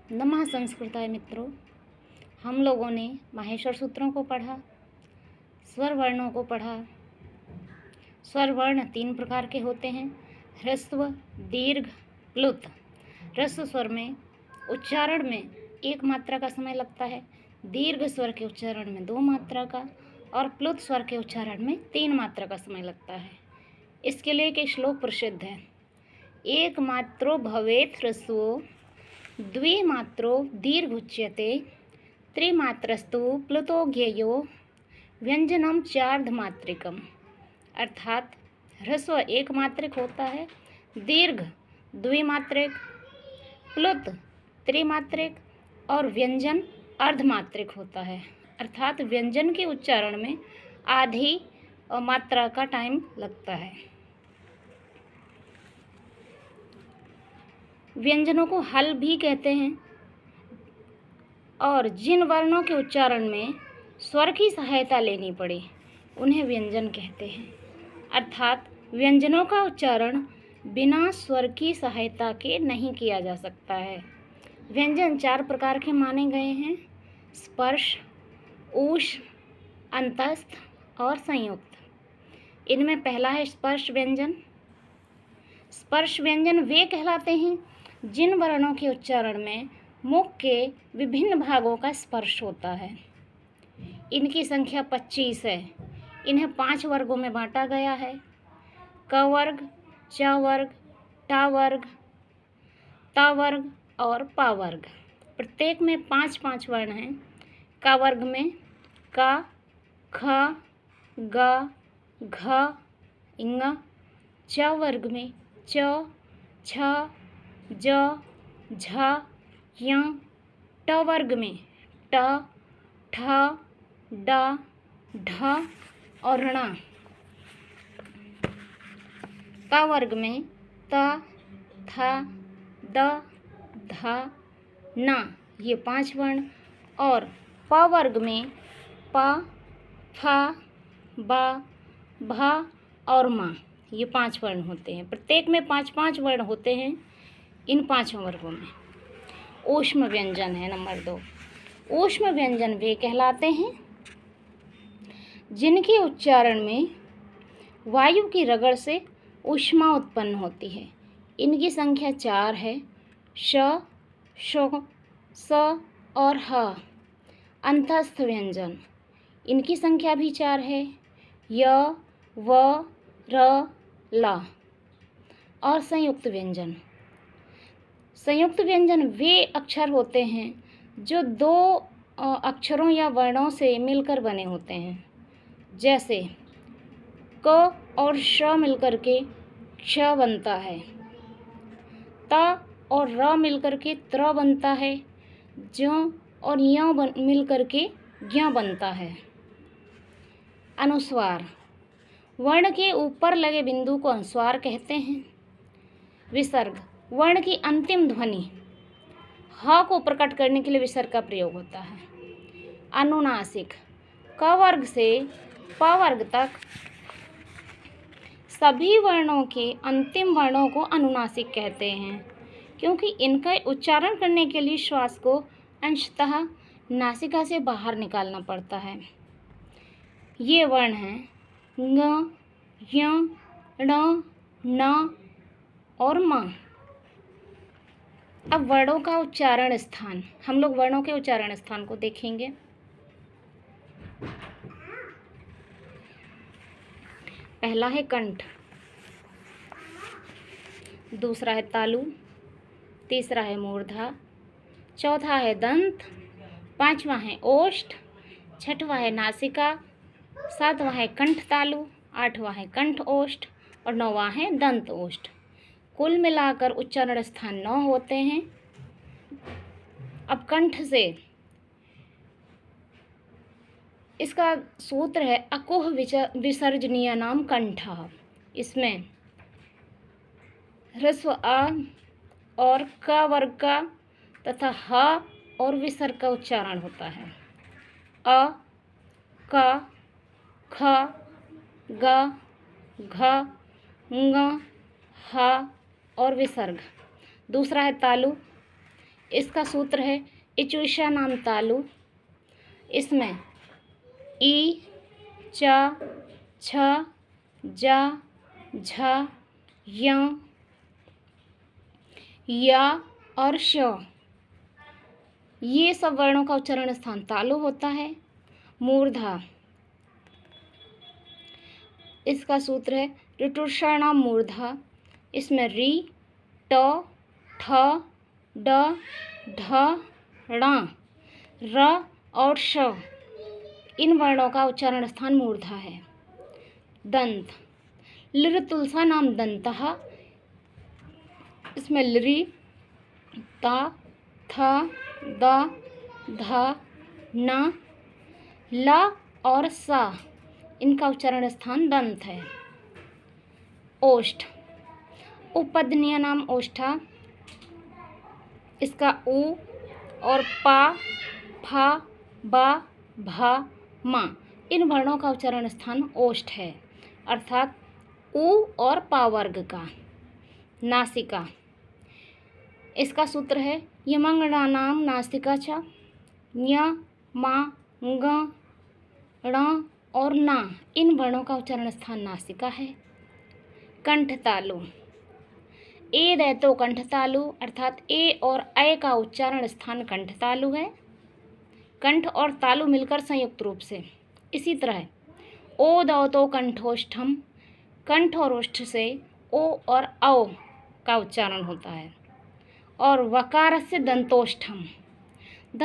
नमः संस्कृताय मित्रों, हम लोगों ने माहेश्वर सूत्रों को पढ़ा, स्वर वर्णों को पढ़ा। स्वर वर्ण 3 प्रकार के होते हैं, ह्रस्व, दीर्घ, प्लुत। ह्रस्व स्वर में उच्चारण में 1 मात्रा का समय लगता है, दीर्घ स्वर के उच्चारण में 2 मात्रा का और प्लुत स्वर के उच्चारण में 3 मात्रा का समय लगता है। इसके लिए एक श्लोक प्रसिद्ध है, एक मात्रो भवेत् ह्रस्वो द्विमात्रो दीर्घ उच्यते त्रिमात्रस्तु प्लुतो ज्ञेयो व्यंजनम चार्धमात्रिकम। अर्थात ह्रस्व 1 मात्रिक होता है, दीर्घ द्विमात्रिक, प्लुत त्रिमात्रिक और व्यंजन अर्धमात्रिक होता है। अर्थात व्यंजन के उच्चारण में आधी मात्रा का टाइम लगता है। व्यंजनों को हल भी कहते हैं और जिन वर्णों के उच्चारण में स्वर की सहायता लेनी पड़े उन्हें व्यंजन कहते हैं। अर्थात व्यंजनों का उच्चारण बिना स्वर की सहायता के नहीं किया जा सकता है। व्यंजन 4 प्रकार के माने गए हैं, स्पर्श, ऊष्म, अंतस्थ और संयुक्त। इनमें पहला है स्पर्श व्यंजन। स्पर्श व्यंजन वे कहलाते हैं जिन वर्णों के उच्चारण में मुख के विभिन्न भागों का स्पर्श होता है। इनकी संख्या 25 है। इन्हें 5 वर्गों में बांटा गया है, क वर्ग, च वर्ग, टा वर्ग, ता वर्ग और पा वर्ग। प्रत्येक में 5-5 वर्ण हैं। का वर्ग में का, ख, ग, घ, ङ। च वर्ग में च, छ, ज, झ, य। ट वर्ग में ट, ठ, ड, ढ और ण। ता वर्ग में त, थ, द, ध, न, ये 5 वर्ण। और प वर्ग में प, फ, ब, भ और म, ये 5 वर्ण होते हैं। प्रत्येक में 5-5 वर्ण होते हैं इन 5 वर्गों में। ऊष्म व्यंजन है नंबर 2। ऊष्म व्यंजन वे कहलाते हैं जिनके उच्चारण में वायु की रगड़ से ऊष्मा उत्पन्न होती है। इनकी संख्या 4 है, श, शो, स और ह। अंतस्थ व्यंजन, इनकी संख्या भी 4 है, य, व, र, ल। और संयुक्त व्यंजन, संयुक्त व्यंजन वे अक्षर होते हैं जो 2 अक्षरों या वर्णों से मिलकर बने होते हैं। जैसे क और श मिलकर के क्ष बनता है, त और र मिलकर के त्र बनता है, ज और य मिलकर के ज्ञ बनता है। अनुस्वार, वर्ण के ऊपर लगे बिंदु को अनुस्वार कहते हैं। विसर्ग, वर्ण की अंतिम ध्वनि ह को प्रकट करने के लिए विसर्ग का प्रयोग होता है। अनुनासिक, क वर्ग से प वर्ग तक सभी वर्णों के अंतिम वर्णों को अनुनासिक कहते हैं, क्योंकि इनका उच्चारण करने के लिए श्वास को अंशतः नासिका से बाहर निकालना पड़ता है। ये वर्ण हैं ङ, य, ण, न और म। अब वर्णों का उच्चारण स्थान, हम लोग वर्णों के उच्चारण स्थान को देखेंगे। पहला है कंठ, दूसरा है तालु, तीसरा है मूर्धा, चौथा है दंत, 5वां है ओष्ठ, 6वां है नासिका, 7वां है कंठ तालु, 8वां है कंठ ओष्ठ और 9वां है दंत ओष्ठ। कुल मिलाकर उच्चारण स्थान 9 होते हैं। अब कंठ से इसका सूत्र है अकुह विसर्जनीय नाम कंठः। इसमें ह्रस्व अ और क वर्ग का तथा ह और विसर्ग का उच्चारण होता है। अ, क, ख, ग, घ, ङ, ह और विसर्ग। दूसरा है तालु, इसका सूत्र है इचुषा नाम तालु। इसमें ई, च, छ, जा, झ, य, या और श, ये सब वर्णों का उच्चारण स्थान तालु होता है। मूर्धा, इसका सूत्र है ऋटुषाणाम मूर्धा। इसमें री, ट, ठ, ड, ढ, ण, र और श, इन वर्णों का उच्चारण स्थान मूर्धा है। दंत, लिर तुलसा नाम दंतः। इसमें लिरी, ता, थ, द, ध, न, ल और सा, इनका उच्चारण स्थान दंत है। ओष्ठ, उपपदनीय नाम ओष्ठा। इसका उ और पा, फा, बा, भा, मा, इन वर्णों का उच्चारण स्थान ओष्ठ है, अर्थात उ और पा वर्ग का। नासिका, इसका सूत्र है यमंगणा नाम नासिका च। ञ, मा, ङ, ण और ना, इन वर्णों का उच्चारण स्थान नासिका है। कंठ तालु, ए दैतो कंठ तालु, अर्थात ए और ऐ का उच्चारण स्थान कंठ तालु है। कंठ और तालु मिलकर संयुक्त रूप से। इसी तरह ओ दौतो कंठोष्ठम, कंठ और ओष्ठ से ओ और औ का उच्चारण होता है। और वकारस्य दंतोष्ठम,